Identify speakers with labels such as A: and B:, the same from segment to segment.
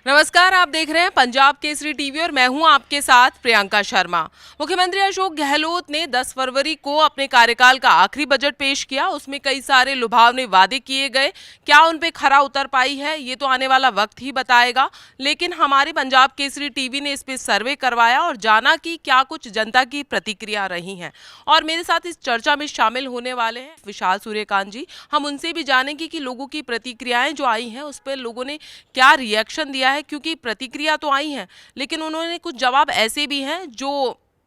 A: नमस्कार, आप देख रहे हैं पंजाब केसरी टीवी और मैं हूं आपके साथ प्रियंका शर्मा। मुख्यमंत्री अशोक गहलोत ने 10 फरवरी को अपने कार्यकाल का आखिरी बजट पेश किया। उसमें कई सारे लुभावने वादे किए गए। क्या उन पे खरा उतर पाई है, ये तो आने वाला वक्त ही बताएगा। लेकिन हमारे पंजाब केसरी टीवी ने इस पे सर्वे करवाया और जाना कि क्या कुछ जनता की प्रतिक्रिया रही हैं। और मेरे साथ इस चर्चा में शामिल होने वाले हैं विशाल सूर्यकांत जी। हम उनसे भी जानेंगे कि लोगों की प्रतिक्रियाएं जो आई हैं उस पर लोगों ने क्या रिएक्शन दिया है, क्योंकि प्रतिक्रिया तो आई हैं लेकिन उन्होंने कुछ जवाब ऐसे भी हैं जो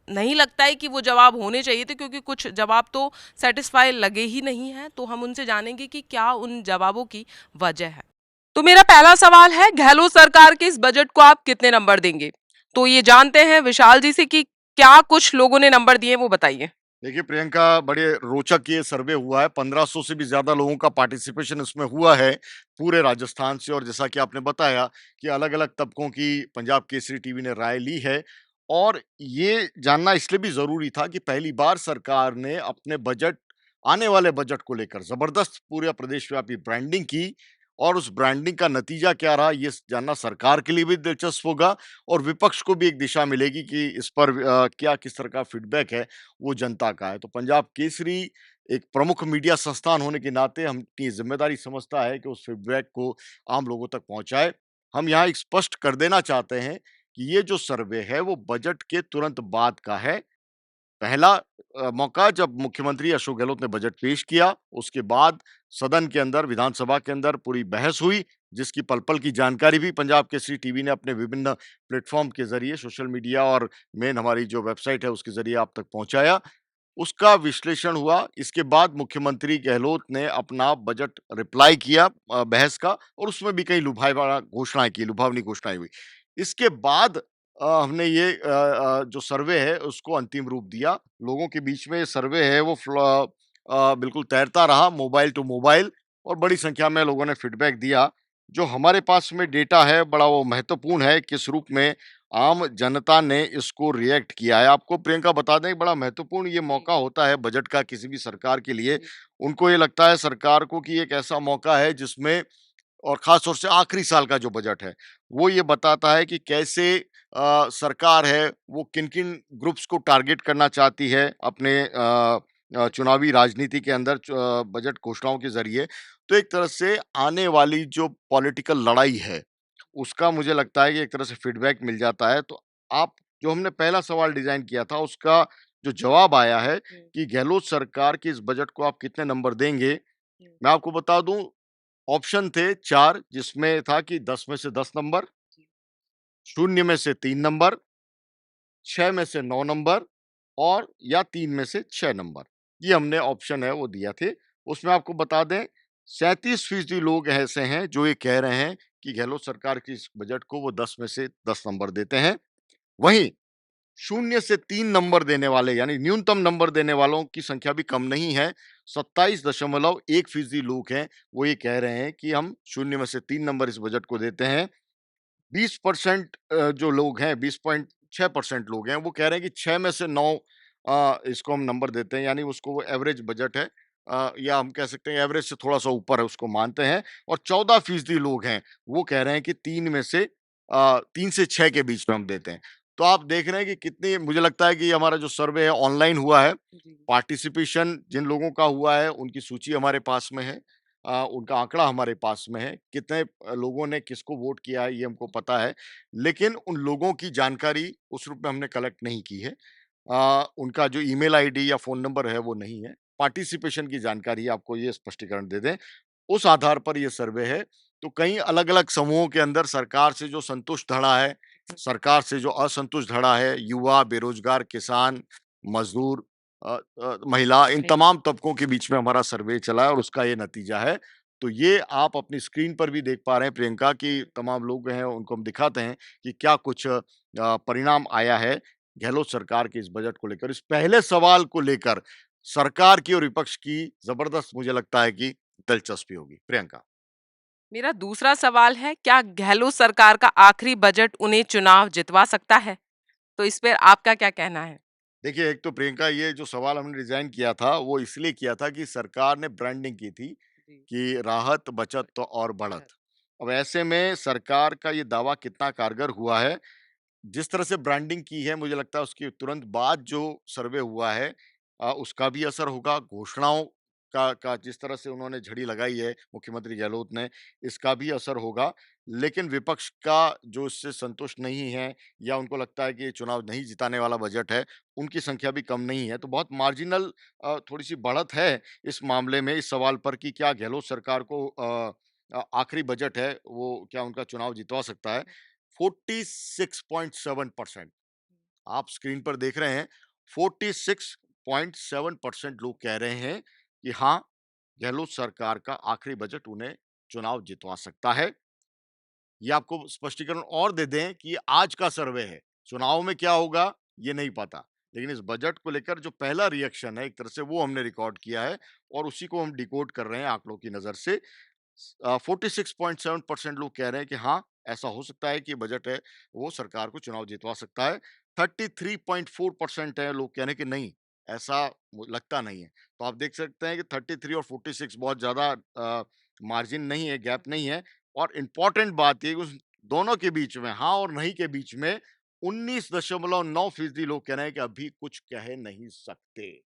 A: नहीं लगता है कि वो जवाब होने चाहिए थे, क्योंकि कुछ जवाब तो सेटिस्फाई लगे ही नहीं हैं। तो हम उनसे जानेंगे कि क्या उन जवाबों की वजह है। तो मेरा पहला सवाल है, गहलोत सरकार के इस बजट को आप कितने नंबर देंगे? तो ये जानते हैं विशाल जी से कि क्या कुछ लोगों ने नंबर दिए, वो बताइए।
B: देखिए प्रियंका, बड़े रोचक ये सर्वे हुआ है। 1500 से भी ज्यादा लोगों का पार्टिसिपेशन इसमें हुआ है पूरे राजस्थान से। और जैसा कि आपने बताया कि अलग अलग तबकों की पंजाब केसरी टीवी ने राय ली है। और ये जानना इसलिए भी जरूरी था कि पहली बार सरकार ने अपने बजट, आने वाले बजट को लेकर जबरदस्त पूरे प्रदेशव्यापी ब्रांडिंग की। और उस ब्रांडिंग का नतीजा क्या रहा, ये जानना सरकार के लिए भी दिलचस्प होगा और विपक्ष को भी एक दिशा मिलेगी कि इस पर क्या किस तरह का फीडबैक है वो जनता का है। तो पंजाब केसरी एक प्रमुख मीडिया संस्थान होने के नाते हम अपनी जिम्मेदारी समझता है कि उस फीडबैक को आम लोगों तक पहुंचाए। हम यहाँ एक स्पष्ट कर देना चाहते हैं कि ये जो सर्वे है वो बजट के तुरंत बाद का है। पहला मौका जब मुख्यमंत्री अशोक गहलोत ने बजट पेश किया, उसके बाद सदन के अंदर, विधानसभा के अंदर पूरी बहस हुई, जिसकी पल-पल की जानकारी भी पंजाब केसरी टीवी ने अपने विभिन्न प्लेटफ़ॉर्म के ज़रिए, सोशल मीडिया और मेन हमारी जो वेबसाइट है उसके ज़रिए आप तक पहुँचाया। उसका विश्लेषण हुआ। इसके बाद मुख्यमंत्री गहलोत ने अपना बजट रिप्लाई किया बहस का, और उसमें भी कई लुभावनी घोषणाएँ हुई। इसके बाद हमने ये जो सर्वे है उसको अंतिम रूप दिया। लोगों के बीच में ये सर्वे है वो बिल्कुल तैरता रहा मोबाइल टू मोबाइल, और बड़ी संख्या में लोगों ने फीडबैक दिया। जो हमारे पास में डेटा है बड़ा वो महत्वपूर्ण है, किस रूप में आम जनता ने इसको रिएक्ट किया है। आपको प्रियंका बता दें, बड़ा महत्वपूर्ण ये
A: जी
B: मौका होता है बजट का किसी भी सरकार के लिए।
A: जी
B: उनको ये लगता है सरकार को कि एक ऐसा मौका है जिसमें, और खास तौर से आखिरी साल का जो बजट है, वो ये बताता है कि कैसे सरकार है वो किन-किन ग्रुप्स को टारगेट करना चाहती है अपने चुनावी राजनीति के अंदर बजट घोषणाओं के ज़रिए। तो एक तरह से आने वाली जो पॉलिटिकल लड़ाई है, उसका मुझे लगता है कि एक तरह से फीडबैक मिल जाता है। तो आप, जो हमने पहला सवाल डिज़ाइन किया था, उसका जो जवाब आया है
A: हम्म,
B: कि गहलोत सरकार के इस बजट को आप कितने नंबर देंगे?
A: हम्म,
B: मैं आपको बता दूँ, ऑप्शन थे 4, जिसमें था कि 10 में से 10 नंबर,
A: जी
B: 0 में से 3 नंबर, 6 में से 9 नंबर, और या 3 में से 6 नंबर। ये हमने ऑप्शन है वो दिया थे। उसमें आपको बता दें, 37% लोग ऐसे हैं जो ये कह रहे हैं कि गहलोत सरकार की इस बजट को वो 10 में से 10 नंबर देते हैं। वहीं 0 से 3 नंबर देने वाले, यानी न्यूनतम नंबर देने वालों की संख्या भी कम नहीं है। 27.1% लोग हैं, वो ये कह रहे हैं कि हम 0 में से 3 नंबर इस बजट को देते हैं। 20% जो लोग हैं, 20.6% लोग हैं, वो कह रहे हैं कि 6 में से 9 इसको हम नंबर देते हैं, यानी उसको वो एवरेज बजट है, या हम कह सकते हैं एवरेज से थोड़ा-सा ऊपर है, उसको मानते हैं। और 14% लोग हैं, वो कह रहे हैं कि 3 से 6 के बीच में हम देते हैं। तो आप देख रहे हैं कि कितनी, मुझे लगता है कि हमारा जो सर्वे है ऑनलाइन हुआ है।
A: जी
B: पार्टिसिपेशन जिन लोगों का हुआ है, उनकी सूची हमारे पास में है। उनका आंकड़ा हमारे पास में है। कितने लोगों ने किसको वोट किया है ये हमको पता है। लेकिन उन लोगों की जानकारी उस रूप में हमने कलेक्ट नहीं की है। उनका जो ईमेल आईडी या फ़ोन नंबर है वो नहीं है। पार्टिसिपेशन की जानकारी आपको ये स्पष्टीकरण दे दें। उस आधार पर ये सर्वे है। तो कई अलग-अलग समूहों के अंदर सरकार से जो संतुष्ट धड़ा है, सरकार से जो असंतुष्ट धड़ा है, युवा, बेरोज़गार, किसान, मज़दूर, महिला, इन
A: जी
B: तमाम तबकों के बीच में हमारा सर्वे चला है और उसका ये नतीजा है। तो ये आप अपनी स्क्रीन पर भी देख पा रहे हैं प्रियंका, कि तमाम लोग हैं उनको हम दिखाते हैं कि क्या कुछ परिणाम आया है गहलोत सरकार के इस बजट को लेकर। इस पहले सवाल को लेकर सरकार की और विपक्ष की ज़बरदस्त, मुझे लगता है कि दिलचस्पी होगी। प्रियंका।
A: मेरा दूसरा सवाल है, क्या गहलोत सरकार का आखिरी बजट उन्हें चुनाव जितवा सकता है? तो इस पर आपका क्या कहना है?
B: देखिए, एक तो प्रियंका, ये जो सवाल हमने डिज़ाइन किया था, वो इसलिए किया था कि सरकार ने ब्रांडिंग की थी
A: जी
B: कि राहत, बचत तो और बढ़त।
A: बढ़त
B: अब ऐसे में सरकार का ये दावा कितना कारगर हुआ है, जिस तरह से ब्रांडिंग की है, मुझे लगता है उसके तुरंत बाद जो सर्वे हुआ है उसका भी असर होगा। घोषणाओं का जिस तरह से उन्होंने झड़ी लगाई है मुख्यमंत्री गहलोत ने, इसका भी असर होगा। लेकिन विपक्ष का जो इससे संतुष्ट नहीं है या उनको लगता है कि ये चुनाव नहीं जिताने वाला बजट है, उनकी संख्या भी कम नहीं है। तो बहुत मार्जिनल थोड़ी-सी बढ़त है इस मामले में, इस सवाल पर कि क्या गहलोत सरकार को आखिरी बजट है, वो क्या उनका चुनाव जितवा सकता है? 46.7% आप स्क्रीन पर देख रहे हैं, 46.7% लोग कह रहे हैं कि हाँ, गहलोत सरकार का आखिरी बजट उन्हें चुनाव जितवा सकता है। ये आपको स्पष्टीकरण और दे दें कि ये आज का सर्वे है, चुनाव में क्या होगा ये नहीं पता। लेकिन इस बजट को लेकर जो पहला रिएक्शन है एक तरह से वो हमने रिकॉर्ड किया है और उसी को हम डिकोड कर रहे हैं आंकड़ों की नज़र से। 46.7% लोग कह रहे हैं कि हाँ, ऐसा हो सकता है कि बजट है, वो सरकार को चुनाव जितवा सकता है। 33.4% है लोग कह रहे हैं कि नहीं, ऐसा लगता नहीं है। तो आप देख सकते हैं कि 33 और 46 बहुत ज़्यादा मार्जिन नहीं है, गैप नहीं है और इम्पोर्टेंट बात ये उस दोनों के बीच में, हाँ और नहीं के बीच में 19.9% लोग कह रहे हैं कि अभी कुछ कह नहीं सकते।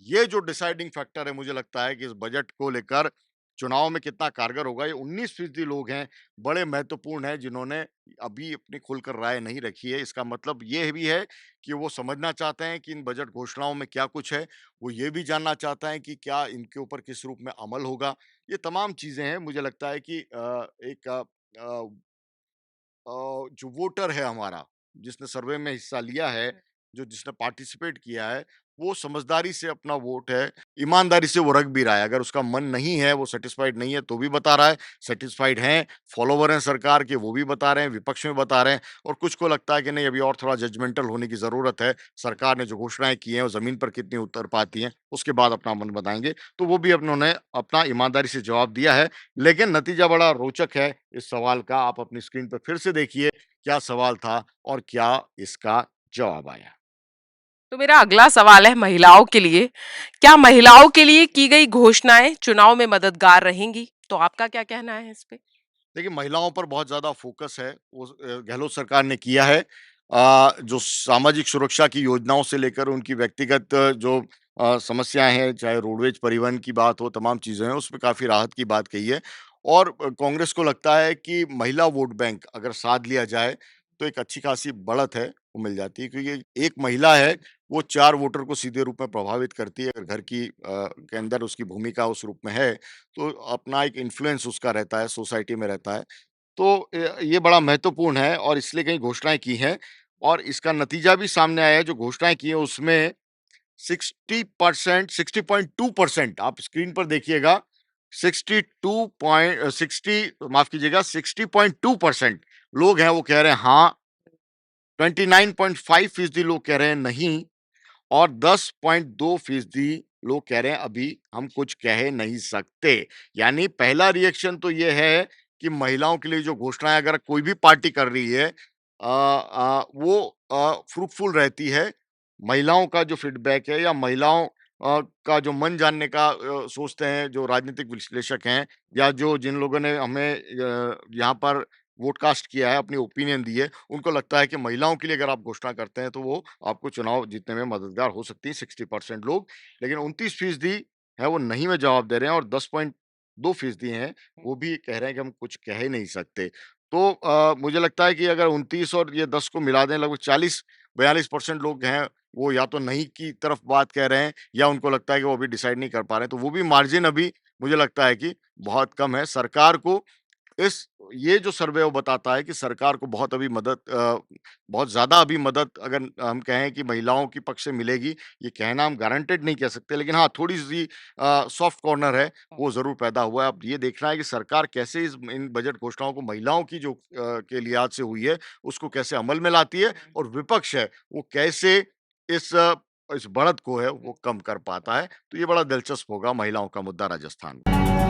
B: ये जो डिसाइडिंग फैक्टर है मुझे लगता है कि इस बजट को लेकर चुनाव में कितना कारगर होगा, ये 19% लोग हैं, बड़े महत्वपूर्ण हैं जिन्होंने अभी अपनी खुलकर राय नहीं रखी है। इसका मतलब ये भी है कि वो समझना चाहते हैं कि इन बजट घोषणाओं में क्या कुछ है, वो ये भी जानना चाहते हैं कि क्या इनके ऊपर किस रूप में अमल होगा। ये तमाम चीज़ें हैं, मुझे लगता है कि एक जो वोटर है हमारा, जिसने सर्वे में हिस्सा लिया है, जो जिसने पार्टिसिपेट किया है, वो समझदारी से अपना वोट है, ईमानदारी से वो रख भी रहा है। अगर उसका मन नहीं है, वो सैटिस्फाइड नहीं है, तो भी बता रहा है, सैटिस्फाइड हैं, फॉलोवर हैं सरकार के, वो भी बता रहे हैं, विपक्ष में बता रहे हैं और कुछ को लगता है कि नहीं, अभी और थोड़ा जजमेंटल होने की ज़रूरत है। सरकार ने जो घोषणाएँ की हैं, वो ज़मीन पर कितनी उतर पाती हैं, उसके बाद अपना मन बताएँगे। तो वो भी उन्होंने अपना ईमानदारी से जवाब दिया है। लेकिन नतीजा बड़ा रोचक है इस सवाल का। आप अपनी स्क्रीन पे फिर से देखिए क्या सवाल था और क्या इसका जवाब आया।
A: तो मेरा अगला सवाल है महिलाओं के लिए। क्या महिलाओं के लिए की गई घोषणाएं चुनाव में मददगार रहेंगी? तो आपका क्या कहना है इस पे?
B: देखिए, महिलाओं पर बहुत ज़्यादा फ़ोकस है, वो गहलोत सरकार ने किया है। जो सामाजिक सुरक्षा की योजनाओं से लेकर उनकी व्यक्तिगत जो समस्याएँ हैं, चाहे रोडवेज परिवहन की बात हो, तमाम चीज़ें हैं, उसमें काफ़ी राहत की बात कही है। और कांग्रेस को लगता है कि महिला वोट बैंक अगर साध लिया जाए, तो एक अच्छी खासी बढ़त है, वो मिल जाती है क्योंकि एक महिला है, वो 4 वोटर को सीधे रूप में प्रभावित करती है। अगर घर की के अंदर उसकी भूमिका उस रूप में है, तो अपना एक इन्फ्लुएंस उसका रहता है, सोसाइटी में रहता है। तो ये बड़ा महत्वपूर्ण है और इसलिए कई घोषणाएँ की हैं और इसका नतीजा भी सामने आया है, जो घोषणाएँ की हैं उसमें 60% 60.2% आप स्क्रीन पर देखिएगा 60 माफ़ कीजिएगा 60.2% लोग हैं वो कह रहे हैं हाँ, 29.5% लोग कह रहे हैं नहीं और 10.2% लोग कह रहे हैं अभी हम कुछ कह नहीं सकते। यानी पहला रिएक्शन तो ये है कि महिलाओं के लिए जो घोषणाएँ अगर कोई भी पार्टी कर रही है वो फ्रूटफुल रहती है। महिलाओं का जो फीडबैक है या महिलाओं का जो मन जानने का सोचते हैं जो राजनीतिक विश्लेषक हैं या जो जिन लोगों ने हमें यहाँ पर वोटकास्ट किया है, अपनी ओपिनियन दी है, उनको लगता है कि महिलाओं के लिए अगर आप घोषणा करते हैं, तो वो आपको चुनाव जीतने में मददगार हो सकती है 60% लोग। लेकिन 29% है वो नहीं में जवाब दे रहे हैं और 10.2% हैं, वो भी कह रहे हैं कि हम कुछ कह ही नहीं सकते। तो मुझे लगता है कि अगर 29 और ये 10 को मिला दें लगभग 40-42% लोग हैं, वो या तो नहीं की तरफ बात कह रहे हैं या उनको लगता है कि वो अभी डिसाइड नहीं कर पा रहे हैं। तो वो भी मार्जिन अभी मुझे लगता है कि बहुत कम है। सरकार को इस ये जो सर्वे वो बताता है कि सरकार को बहुत अभी बहुत ज़्यादा अभी मदद अगर हम कहें कि महिलाओं के पक्ष से मिलेगी, ये कहना हम गारंटेड नहीं कह सकते, लेकिन हाँ, थोड़ी-सी सॉफ्ट कॉर्नर है, वो ज़रूर पैदा हुआ है। अब ये देखना है कि सरकार कैसे इस इन बजट घोषणाओं को महिलाओं की जो के लिहाज से हुई है, उसको कैसे अमल में लाती है और विपक्ष है, वो कैसे इस इस बढ़त को है, वो कम कर पाता है। तो ये बड़ा दिलचस्प होगा महिलाओं का मुद्दा राजस्थान में।